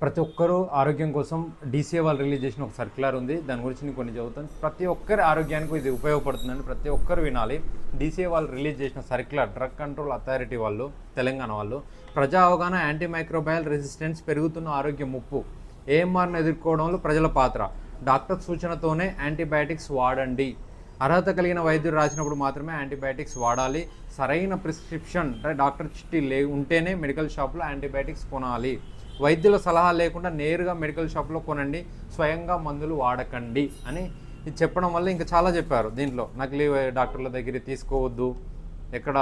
ప్రతి ఒక్కరూ ఆరోగ్యం కోసం డీసీఏ వాళ్ళు రిలీజ్ చేసిన ఒక సర్క్యులర్ ఉంది. దాని గురించి నేను కొన్ని చదువుతాను. ప్రతి ఒక్కరి ఆరోగ్యానికి ఇది ఉపయోగపడుతుందని ప్రతి ఒక్కరు వినాలి. డీసీఏ వాళ్ళు రిలీజ్ చేసిన సర్క్యులర్, డ్రగ్ కంట్రోల్ అథారిటీ వాళ్ళు, తెలంగాణ వాళ్ళు, ప్రజా అవగాహన, యాంటీమైక్రోబయల్ రెసిస్టెన్స్, పెరుగుతున్న ఆరోగ్య ముప్పు, ఏఎంఆర్ను ఎదుర్కోవడంలో ప్రజల పాత్ర, డాక్టర్ సూచనతోనే యాంటీబయాటిక్స్ వాడండి, అర్హత కలిగిన వైద్యులు రాసినప్పుడు మాత్రమే యాంటీబయాటిక్స్ వాడాలి, సరైన ప్రిస్క్రిప్షన్ అంటే డాక్టర్ చిట్టి ఉంటేనే మెడికల్ షాప్లో యాంటీబయాటిక్స్ కొనాలి, వైద్యుల సలహా లేకుండా నేరుగా మెడికల్ షాప్లో కొనండి, స్వయంగా మందులు వాడకండి అని ఇది చెప్పడం వల్ల ఇంకా చాలా చెప్పారు. దీంట్లో నకిలీ డాక్టర్ల దగ్గర తీసుకోవద్దు, ఎక్కడ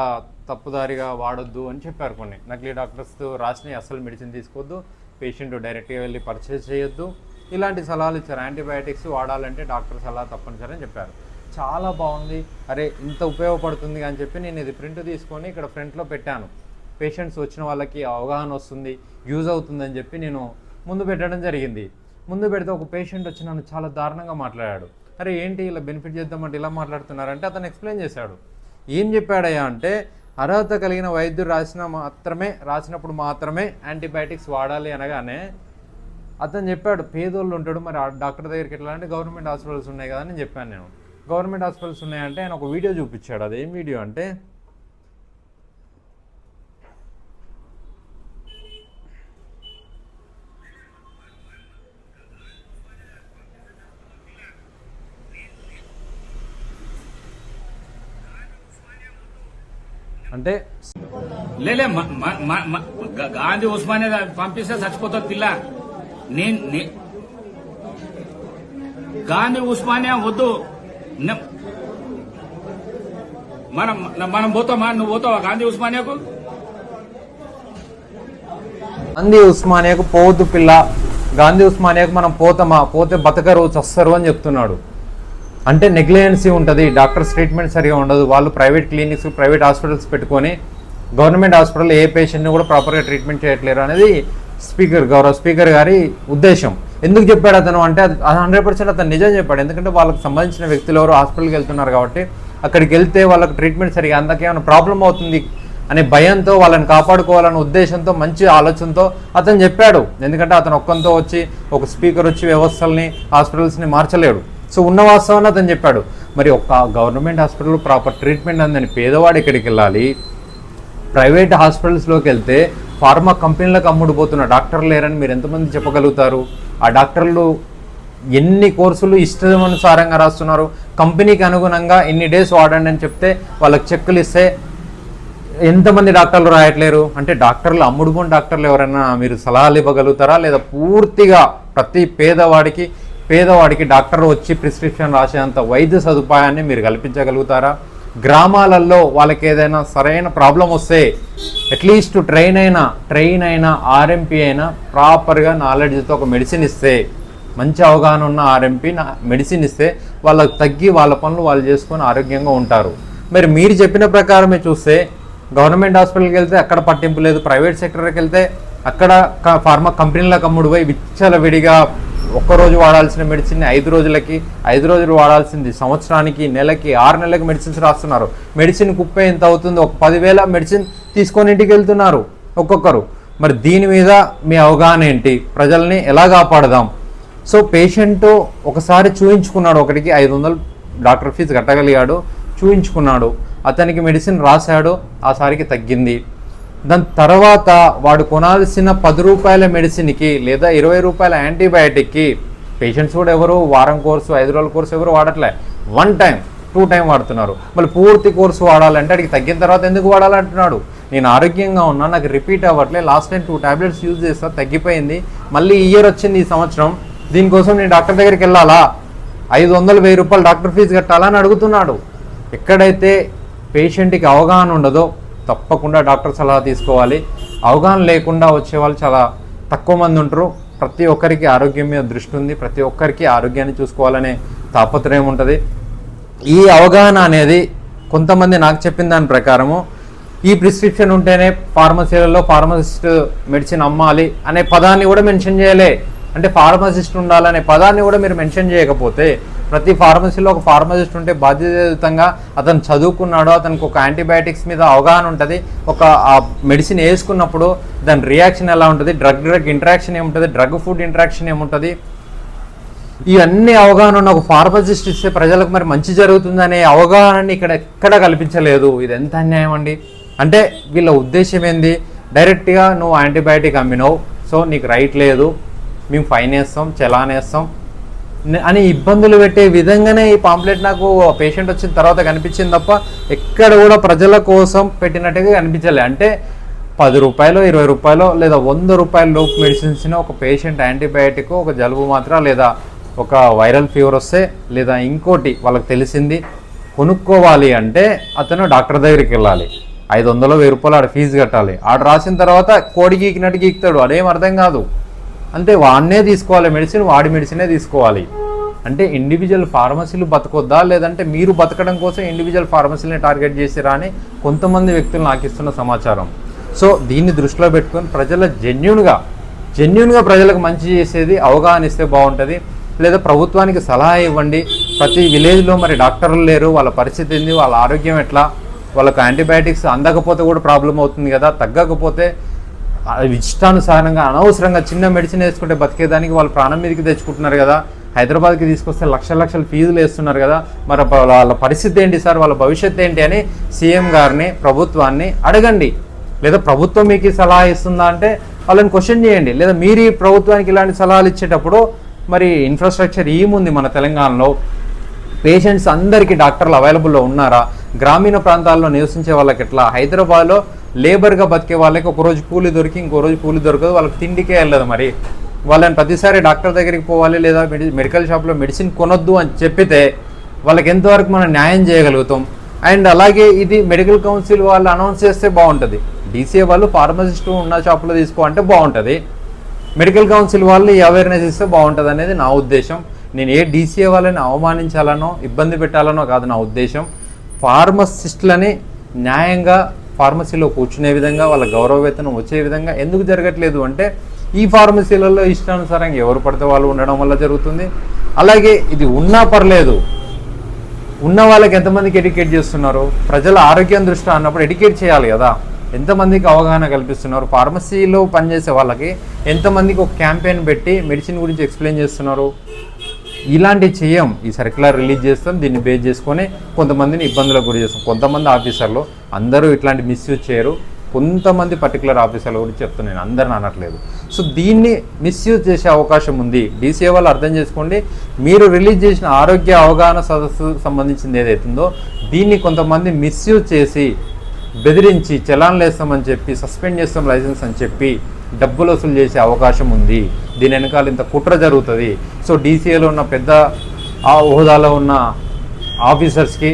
తప్పుదారిగా వాడొద్దు అని చెప్పారు. కొన్ని నకిలీ డాక్టర్స్ రాసిన అసలు మెడిసిన్ తీసుకోవద్దు, పేషెంట్ డైరెక్ట్గా వెళ్ళి పర్చేస్ చేయొద్దు, ఇలాంటి సలహాలు ఇచ్చారు. యాంటీబయాటిక్స్ వాడాలంటే డాక్టర్ సలహా తప్పనిసరి అని చెప్పారు. చాలా బాగుంది, అరే ఇంత ఉపయోగపడుతుంది అని చెప్పి నేను ఇది ప్రింట్ తీసుకొని ఇక్కడ ఫ్రంట్లో పెట్టాను. పేషెంట్స్ వచ్చిన వాళ్ళకి అవగాహన వస్తుంది, యూజ్ అవుతుందని చెప్పి నేను ముందు పెట్టడం జరిగింది. ముందు పెడితే ఒక పేషెంట్ వచ్చి నన్ను చాలా దారుణంగా మాట్లాడాడు. అరే ఏంటి ఇలా బెనిఫిట్ చేద్దామంటే ఇలా మాట్లాడుతున్నారంటే అతను ఎక్స్ప్లెయిన్ చేశాడు. ఏం చెప్పాడయ్యా అంటే, అర్హత కలిగిన వైద్యుడు రాసినప్పుడు మాత్రమే యాంటీబయాటిక్స్ వాడాలి అనగానే అతను చెప్పాడు పేదోళ్ళు ఉంటాడు, మరి డాక్టర్ దగ్గరికి ఎట్లా అంటే గవర్నమెంట్ హాస్పిటల్స్ ఉన్నాయి కదా అని చెప్పాను నేను. గవర్నమెంట్ హాస్పిటల్స్ ఉన్నాయంటే ఆయన ఒక వీడియో చూపించాడు. అదేం వీడియో అంటే, అంటే లేలే గాంధీ ఉస్మానియా పంపిస్తే చచ్చిపోతుంది పిల్ల. గాంధీ ఉస్మానియా వద్దు, మనం పోతామా? నువ్వు పోతావా గాంధీ ఉస్మానియాకు? గాంధీ ఉస్మానియాకు పోవద్దు పిల్ల, గాంధీ ఉస్మానియాకు మనం పోతామా? పోతే బతకరు, చస్తారు అని చెప్తున్నాడు. అంటే నెగ్లిజెన్సీ ఉంటుంది, డాక్టర్స్ ట్రీట్మెంట్ సరిగా ఉండదు, వాళ్ళు ప్రైవేట్ క్లినిక్స్, ప్రైవేట్ హాస్పిటల్స్ పెట్టుకొని గవర్నమెంట్ హాస్పిటల్ ఏ పేషెంట్ని కూడా ప్రాపర్గా ట్రీట్మెంట్ చేయట్లేరు అనేది గౌరవ స్పీకర్ గారి ఉద్దేశం. ఎందుకు చెప్పాడు అతను అంటే 100% అతను నిజం చెప్పాడు. ఎందుకంటే వాళ్ళకి సంబంధించిన వ్యక్తులు ఎవరు హాస్పిటల్కి వెళ్తున్నారు కాబట్టి అక్కడికి వెళ్తే వాళ్ళకి ట్రీట్మెంట్ సరిగా అందకేమైనా ప్రాబ్లం అవుతుంది అనే భయంతో వాళ్ళని కాపాడుకోవాలనే ఉద్దేశంతో, మంచి ఆలోచనతో అతను చెప్పాడు. ఎందుకంటే అతను ఒక్కంతో వచ్చి ఒక స్పీకర్ వచ్చి వ్యవస్థల్ని, హాస్పిటల్స్ని మార్చలేడు. సో ఉన్న వాస్తవాన్ని అతను చెప్పాడు. మరి ఒక గవర్నమెంట్ హాస్పిటల్లో ప్రాపర్ ట్రీట్మెంట్ అందని పేదవాడు ఎక్కడికి వెళ్ళాలి? ప్రైవేట్ హాస్పిటల్స్లోకి వెళ్తే ఫార్మా కంపెనీలకు అమ్ముడుపోతున్న డాక్టర్లు లేరని మీరు ఎంతమంది చెప్పగలుగుతారు? ఆ డాక్టర్లు ఎన్ని కోర్సులు ఇష్టానుసారంగా రాస్తున్నారు. కంపెనీకి అనుగుణంగా ఇన్ని డేస్ వాడండి అని చెప్తే వాళ్ళకి చెక్కులు ఇస్తే ఎంతమంది డాక్టర్లు రాయట్లేరు? అంటే డాక్టర్లు అమ్ముడుపోని డాక్టర్లు ఎవరైనా మీరు సలహాలు ఇవ్వగలుగుతారా? లేదా పూర్తిగా ప్రతి పేదవాడికి డాక్టర్ వచ్చి ప్రిస్క్రిప్షన్ రాసేంత వైద్య సదుపాయాన్ని మీరు కల్పించగలుగుతారా? గ్రామాలలో వాళ్ళకి ఏదైనా సరైన ప్రాబ్లం వస్తే అట్లీస్ట్ ట్రైన్ అయినా ఆర్ఎంపీ అయినా ప్రాపర్గా నాలెడ్జ్తో ఒక మెడిసిన్ ఇస్తే, మంచి అవగాహన ఉన్న ఆర్ఎంపీ మెడిసిన్ ఇస్తే వాళ్ళకి తగ్గి వాళ్ళ పనులు వాళ్ళు చేసుకొని ఆరోగ్యంగా ఉంటారు. మరి మీరు చెప్పిన ప్రకారమే చూస్తే గవర్నమెంట్ హాస్పిటల్కి వెళ్తే అక్కడ పట్టింపు లేదు, ప్రైవేట్ సెక్టర్కి వెళ్తే అక్కడ ఫార్మా కంపెనీలకు అమ్ముడు పోయి విచ్చలవిడిగా ఒక్కరోజు వాడాల్సిన మెడిసిన్ని 5 రోజులు వాడాల్సింది సంవత్సరానికి, నెలకి, 6 నెలలకి మెడిసిన్స్ రాస్తున్నారు. మెడిసిన్ కుప్పే ఎంత అవుతుంది? ఒక 10,000 మెడిసిన్ తీసుకొని ఇంటికి వెళ్తున్నారు ఒక్కొక్కరు. మరి దీని మీద మీ అవగాహన ఏంటి? ప్రజల్ని ఎలా కాపాడదాం? సో పేషెంట్ ఒకసారి చూయించుకున్నాడు, ఒకటికి 500 డాక్టర్ ఫీజు కట్టగలిగాడు, చూయించుకున్నాడు, అతనికి మెడిసిన్ రాశాడు, ఆ సారికి తగ్గింది. దాని తర్వాత వాడు కొనాల్సిన 10 రూపాయల మెడిసిన్కి లేదా 20 రూపాయల యాంటీబయాటిక్కి పేషెంట్స్ కూడా ఎవరు వారం కోర్సు, 5 రోజుల కోర్సు ఎవరు వాడట్లే, 1 టైం 2 టైం వాడుతున్నారు. మళ్ళీ పూర్తి కోర్సు వాడాలంటే అడిగి తగ్గిన తర్వాత ఎందుకు వాడాలంటున్నాడు? నేను ఆరోగ్యంగా ఉన్నా, నాకు రిపీట్ అవ్వట్లే, లాస్ట్ టైం 2 టాబ్లెట్స్ యూజ్ చేస్తా, తగ్గిపోయింది, మళ్ళీ ఈ ఇయర్ వచ్చింది ఈ సంవత్సరం, దీనికోసం నేను డాక్టర్ దగ్గరికి వెళ్ళాలా, 500-1000 రూపాయలు డాక్టర్ ఫీజు కట్టాలని అడుగుతున్నాడు. ఎక్కడైతే పేషెంట్కి అవగాహన ఉండదో తప్పకుండా డాక్టర్ సలహా తీసుకోవాలి. అవగాహన లేకుండా వచ్చే వాళ్ళు చాలా తక్కువ మంది ఉంటారు. ప్రతి ఒక్కరికి ఆరోగ్యం మీద దృష్టి ఉంది, ప్రతి ఒక్కరికి ఆరోగ్యాన్ని చూసుకోవాలనే తాపత్రయం ఉంటుంది. ఈ అవగాహన అనేది కొంతమంది నాకు చెప్పిన దాని ప్రకారము ఈ ప్రిస్క్రిప్షన్ ఉంటేనే ఫార్మసీలలో ఫార్మసిస్ట్ మెడిసిన్ అమ్మాలి అనే పదాన్ని కూడా మెన్షన్ చేయలే. అంటే ఫార్మసిస్ట్ ఉండాలనే పదాన్ని కూడా మీరు మెన్షన్ చేయకపోతే ప్రతి ఫార్మసీలో ఒక ఫార్మసిస్ట్ ఉంటే బాధ్యతాయుతంగా అతను చదువుకున్నాడో, అతనికి ఒక యాంటీబయాటిక్స్ మీద అవగాహన ఉంటుంది, ఒక ఆ మెడిసిన్ వేసుకున్నప్పుడు దాని రియాక్షన్ ఎలా ఉంటుంది, డ్రగ్ ఇంటరాక్షన్ ఏముంటుంది, డ్రగ్ ఫుడ్ ఇంటరాక్షన్ ఏముంటుంది, ఇవన్నీ అవగాహన ఉన్న ఒక ఫార్మసిస్ట్ ఇస్తే ప్రజలకు మరి మంచి జరుగుతుందనే అవగాహనని ఇక్కడ ఎక్కడ కల్పించలేదు. ఇది ఎంత అన్యాయం అండి. అంటే వీళ్ళ ఉద్దేశం ఏంది, డైరెక్ట్గా నువ్వు యాంటీబయాటిక్ అమ్మినావు, సో నీకు రైట్ లేదు, మేము ఫైన్ వేస్తాం, చలాన్ వేస్తాం అని ఇబ్బందులు పెట్టే విధంగానే ఈ పాంప్లెట్ నాకు పేషెంట్ వచ్చిన తర్వాత కనిపించింది తప్ప ఎక్కడ కూడా ప్రజల కోసం పెట్టినట్టుగా కనిపించలే. అంటే 10 రూపాయలు, 20 రూపాయలు లేదా 100 రూపాయల లోపు మెడిసిన్స్ని ఒక పేషెంట్ యాంటీబయాటిక్, ఒక జలుబు మాత్ర లేదా ఒక వైరల్ ఫీవర్ వస్తే లేదా ఇంకోటి వాళ్ళకి తెలిసింది కొనుక్కోవాలి అంటే అతను డాక్టర్ దగ్గరికి వెళ్ళాలి, 500 1000 రూపాయలు ఆడ ఫీజు కట్టాలి, ఆడ రాసిన తర్వాత కోడి గీకినట్టు గీకుతాడు, అదేం అర్థం కాదు. అంటే వాడినే తీసుకోవాలి మెడిసిన్, వాడి మెడిసినే తీసుకోవాలి. అంటే ఇండివిజువల్ ఫార్మసీలు బతకొద్దా, లేదంటే మీరు బతకడం కోసం ఇండివిజువల్ ఫార్మసీలని టార్గెట్ చేసిరా అని కొంతమంది వ్యక్తులు నాకు ఇస్తున్న సమాచారం. సో దీన్ని దృష్టిలో పెట్టుకొని ప్రజల జెన్యున్గా ప్రజలకు మంచి చేసేది అవగాహన ఇస్తే బాగుంటుంది. లేదా ప్రభుత్వానికి సలహా ఇవ్వండి. ప్రతి విలేజ్లో మరి డాక్టర్లు లేరు, వాళ్ళ పరిస్థితి ఏంది, వాళ్ళ ఆరోగ్యం ఎట్లా, వాళ్ళకు యాంటీబయాటిక్స్ అందకపోతే కూడా ప్రాబ్లం అవుతుంది కదా, తగ్గకపోతే ఇష్టానుసారంగా అనవసరంగా చిన్న మెడిసిన్ వేసుకుంటే బతికేదానికి వాళ్ళు ప్రాణం మీదకి తెచ్చుకుంటున్నారు కదా, హైదరాబాద్కి తీసుకొస్తే లక్షల ఫీజులు వేస్తున్నారు కదా, మరి వాళ్ళ పరిస్థితి ఏంటి సార్, వాళ్ళ భవిష్యత్తు ఏంటి అని సీఎం గారిని, ప్రభుత్వాన్ని అడగండి. లేదా ప్రభుత్వం మీకు సలహా ఇస్తుందా అంటే వాళ్ళని క్వశ్చన్ చేయండి. లేదా మీరు ఈ ప్రభుత్వానికి ఇలాంటి సలహాలు ఇచ్చేటప్పుడు మరి ఇన్ఫ్రాస్ట్రక్చర్ ఏముంది మన తెలంగాణలో, పేషెంట్స్ అందరికీ డాక్టర్లు అవైలబుల్లో ఉన్నారా, గ్రామీణ ప్రాంతాల్లో నివసించే వాళ్ళకి ఎట్లా, హైదరాబాద్లో లేబర్గా బతికే వాళ్ళకి ఒకరోజు కూలి దొరికి ఇంకో రోజు కూలి దొరకదు, వాళ్ళకి తిండికే వెళ్ళదు. మరి వాళ్ళని ప్రతిసారి డాక్టర్ దగ్గరికి పోవాలి లేదా మెడికల్ షాప్లో మెడిసిన్ కొనొద్దు అని చెప్పితే వాళ్ళకి ఎంతవరకు మనం న్యాయం చేయగలుగుతాం. అండ్ అలాగే ఇది మెడికల్ కౌన్సిల్ వాళ్ళు అనౌన్స్ చేస్తే బాగుంటుంది. డీసీఏ వాళ్ళు ఫార్మసిస్ట్ ఉన్న షాప్లో తీసుకో అంటే బాగుంటుంది, మెడికల్ కౌన్సిల్ వాళ్ళు ఈ అవేర్నెస్ ఇస్తే బాగుంటుంది అనేది నా ఉద్దేశం. నేను ఏ డీసీఏ వాళ్ళని అవమానించాలనో ఇబ్బంది పెట్టాలనో కాదు నా ఉద్దేశం. ఫార్మసిస్టులని న్యాయంగా ఫార్మసీలో కూర్చునే విధంగా, వాళ్ళ గౌరవ వేతనం వచ్చే విధంగా ఎందుకు జరగట్లేదు అంటే ఈ ఫార్మసీలలో ఇష్టానుసారంగా ఎవరు పడితే వాళ్ళు ఉండడం వల్ల జరుగుతుంది. అలాగే ఇది ఉన్నా పర్లేదు, ఉన్న వాళ్ళకి ఎంతమందికి ఎడ్యుకేట్ చేస్తున్నారు, ప్రజల ఆరోగ్యం దృష్ట్యా అన్నప్పుడు ఎడ్యుకేట్ చేయాలి కదా, ఎంతమందికి అవగాహన కల్పిస్తున్నారు, ఫార్మసీలో పనిచేసే వాళ్ళకి ఎంతమందికి ఒక క్యాంపెయిన్ పెట్టి మెడిసిన్ గురించి ఎక్స్ప్లెయిన్ చేస్తున్నారు. ఇలాంటివి చేయం. ఈ సర్క్యులర్ రిలీజ్ చేస్తాం, దీన్ని బేస్ చేసుకొని కొంతమందిని ఇబ్బందులకు గురి చేస్తాం. కొంతమంది ఆఫీసర్లు, అందరూ ఇట్లాంటి మిస్యూజ్ చేయరు, కొంతమంది పర్టికులర్ ఆఫీసర్ల గురించి చెప్తున్నాను, అందరిని అనట్లేదు. సో దీన్ని మిస్యూజ్ చేసే అవకాశం ఉంది. డీసీఏ వాళ్ళు అర్థం చేసుకోండి, మీరు రిలీజ్ చేసిన ఆరోగ్య అవగాహన సదస్సు సంబంధించింది ఏదైతుందో దీన్ని కొంతమంది మిస్యూజ్ చేసి బెదిరించి చలాన్లు వేస్తామని చెప్పి, సస్పెండ్ చేస్తాం లైసెన్స్ అని చెప్పి డబ్బులు వసూలు చేసే అవకాశం ఉంది. దీని వెనకాల ఇంత కుట్ర జరుగుతుంది. సో డీసీఏలో ఉన్న పెద్ద హోదాలో ఉన్న ఆఫీసర్స్కి,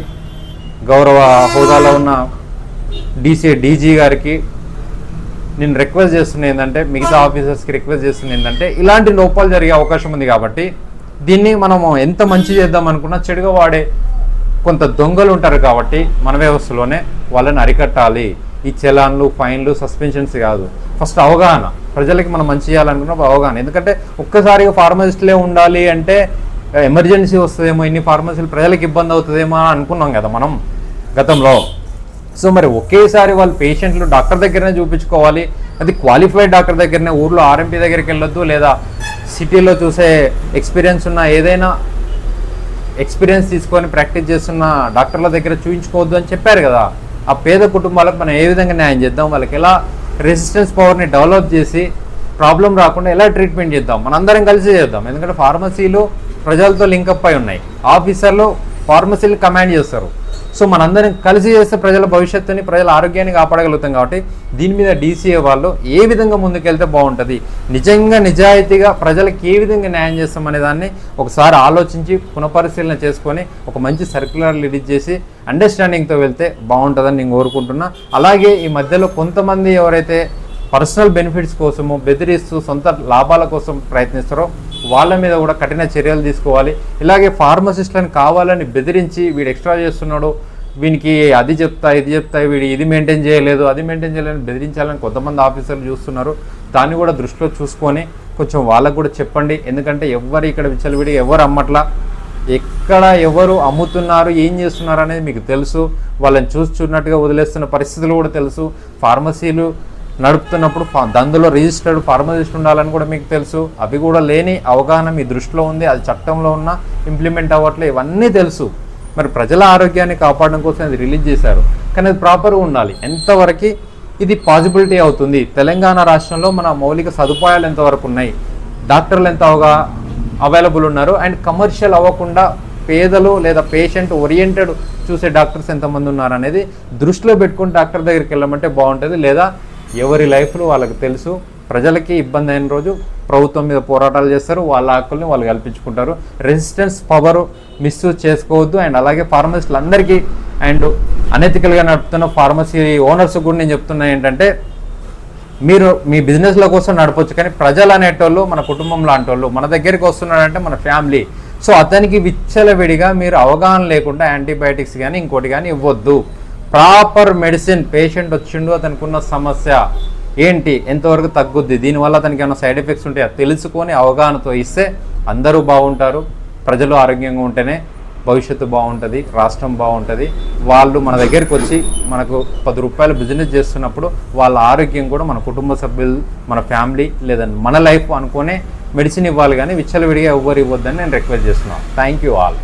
గౌరవ హోదాలో ఉన్న డీజీ గారికి నేను రిక్వెస్ట్ చేస్తున్నా ఏంటంటే, మిగతా ఆఫీసర్స్కి రిక్వెస్ట్ చేస్తున్నా ఏంటంటే, ఇలాంటి లోపాలు జరిగే అవకాశం ఉంది కాబట్టి దీన్ని మనము ఎంత మంచి చేద్దాం అనుకున్నా చెడుగా వాడే కొంత దొంగలు ఉంటారు కాబట్టి మన వ్యవస్థలోనే వాళ్ళని అరికట్టాలి. ఈ చలాన్లు, ఫైన్లు, సస్పెన్షన్స్ కాదు, ఫస్ట్ అవగాహన. ప్రజలకి మనం మంచి చేయాలనుకున్నప్పుడు అవగాహన. ఎందుకంటే ఒక్కసారిగా ఫార్మసిస్టులే ఉండాలి అంటే ఎమర్జెన్సీ వస్తుందేమో, ఇన్ని ఫార్మసీలు ప్రజలకు ఇబ్బంది అవుతుందేమో అని అనుకున్నాం కదా మనం గతంలో. సో మరి ఒకేసారి వాళ్ళు పేషెంట్లు డాక్టర్ దగ్గరనే చూపించుకోవాలి, అది క్వాలిఫైడ్ డాక్టర్ దగ్గరనే, ఊర్లో ఆర్ఎంపీ దగ్గరికి వెళ్ళొద్దు, లేదా సిటీలో చూసే ఎక్స్పీరియన్స్ ఉన్న ఏదైనా ఎక్స్పీరియన్స్ తీసుకొని ప్రాక్టీస్ చేస్తున్న డాక్టర్ల దగ్గర చూపించుకోవద్దు అని చెప్పారు కదా. ఆ పేద కుటుంబాలకు మనం ఏ విధంగా న్యాయం చేద్దాం, వాళ్ళకి ఎలా రెసిస్టెన్స్ పవర్ని డెవలప్ చేసి ప్రాబ్లం రాకుండా ఎలా ట్రీట్మెంట్ చేద్దాం, మనందరం కలిసి చేద్దాం. ఎందుకంటే ఫార్మసీలు ప్రజలతో లింకప్ అయి ఉన్నాయి, ఆఫీసర్లు ఫార్మసీలు కమాండ్ చేస్తారు. సో మనందరం కలిసి చేస్తే ప్రజల భవిష్యత్తుని, ప్రజల ఆరోగ్యాన్ని కాపాడగలుగుతాం. కాబట్టి దీని మీద డీసీఏ వాళ్ళు ఏ విధంగా ముందుకెళ్తే బాగుంటుంది, నిజంగా నిజాయితీగా ప్రజలకు ఏ విధంగా న్యాయం చేస్తాం అనే దాన్ని ఒకసారి ఆలోచించి పునఃపరిశీలన చేసుకొని ఒక మంచి సర్క్యులర్ రిలీజ్ చేసి అండర్స్టాండింగ్తో వెళ్తే బాగుంటుందని నేను కోరుకుంటున్నా. అలాగే ఈ మధ్యలో కొంతమంది ఎవరైతే పర్సనల్ బెనిఫిట్స్ కోసము బెదిరిస్తూ సొంత లాభాల కోసం ప్రయత్నిస్తారో వాళ్ళ మీద కూడా కఠిన చర్యలు తీసుకోవాలి. ఇలాగే ఫార్మసిస్టులను కావాలని బెదిరించి వీడు ఎక్స్ట్రా చేస్తున్నాడు, వీనికి అది చెప్తా ఇది చెప్తా, వీడు ఇది మెయింటైన్ చేయలేదు అది మెయింటైన్ చేయలేదని బెదిరించాలని కొంతమంది ఆఫీసర్లు చూస్తున్నారు. దాన్ని కూడా దృష్టిలో చూసుకొని కొంచెం వాళ్ళకు కూడా చెప్పండి. ఎందుకంటే ఎవరు ఇక్కడ విచ్చలవిడి ఎవరు అమ్మట్లా, ఎక్కడ ఎవరు అమ్ముతున్నారు, ఏం చేస్తున్నారు అనేది మీకు తెలుసు. వాళ్ళని చూస్తున్నట్టుగా వదిలేస్తున్న పరిస్థితులు కూడా తెలుసు. ఫార్మసీలు నడుపుతున్నప్పుడు అందులో రిజిస్టర్డ్ ఫార్మసిస్ట్ ఉండాలని కూడా మీకు తెలుసు. అవి కూడా లేని అవగాహన మీ దృష్టిలో ఉంది. అది చట్టంలో ఉన్న ఇంప్లిమెంట్ అవ్వట్లేదు. ఇవన్నీ తెలుసు. మరి ప్రజల ఆరోగ్యాన్ని కాపాడడం కోసం అది రిలీజ్ చేశారు. కానీ అది ప్రాపర్గా ఉండాలి. ఎంతవరకు ఇది పాసిబిలిటీ అవుతుంది? తెలంగాణ రాష్ట్రంలో మన మౌలిక సదుపాయాలు ఎంతవరకు ఉన్నాయి, డాక్టర్లు ఎంత అవైలబుల్ ఉన్నారు, అండ్ కమర్షియల్ అవ్వకుండా పేదలు లేదా పేషెంట్ ఓరియంటెడ్ చూసే డాక్టర్స్ ఎంతమంది ఉన్నారు అనేది దృష్టిలో పెట్టుకుని డాక్టర్ దగ్గరికి వెళ్ళమంటే బాగుంటుంది. లేదా ఎవరి లైఫ్లో వాళ్ళకి తెలుసు. ప్రజలకి ఇబ్బంది అయిన రోజు ప్రభుత్వం మీద పోరాటాలు చేస్తారు, వాళ్ళ హక్కుల్ని వాళ్ళు కల్పించుకుంటారు. రెసిస్టెన్స్ పవర్ మిస్యూజ్ చేసుకోవద్దు. అండ్ అలాగే ఫార్మసిస్టులు అందరికీ అండ్ అనెథికల్గా నడుపుతున్న ఫార్మసీ ఓనర్స్ కూడా నేను చెప్తున్నా ఏంటంటే, మీరు మీ బిజినెస్ల కోసం నడపచ్చు, కానీ ప్రజలు అనేటోళ్ళు మన కుటుంబం లాంటి వాళ్ళు మన దగ్గరికి వస్తున్నారంటే మన ఫ్యామిలీ. సో అతనికి విచ్చలవిడిగా మీరు అవగాహన లేకుండా యాంటీబయాటిక్స్ కానీ ఇంకోటి కానీ ఇవ్వద్దు. ప్రాపర్ మెడిసిన్, పేషెంట్ వచ్చిండు, అతనికి ఉన్న సమస్య ఏంటి, ఎంతవరకు తగ్గుద్ది, దీనివల్ల అతనికి ఏమైనా సైడ్ ఎఫెక్ట్స్ ఉంటాయో తెలుసుకొని అవగాహనతో ఇస్తే అందరూ బాగుంటారు. ప్రజలు ఆరోగ్యంగా ఉంటేనే భవిష్యత్తు బాగుంటుంది, రాష్ట్రం బాగుంటుంది. వాళ్ళు మన దగ్గరికి వచ్చి మనకు 10 రూపాయలు బిజినెస్ చేస్తున్నప్పుడు వాళ్ళ ఆరోగ్యం కూడా మన కుటుంబ సభ్యులు, మన ఫ్యామిలీ లేదా మన లైఫ్ అనుకునే మెడిసిన్ ఇవ్వాలి, కానీ విచ్చలవిడిగా ఎవ్వరు ఇవ్వద్దని నేను రిక్వెస్ట్ చేస్తున్నాను. Thank you all.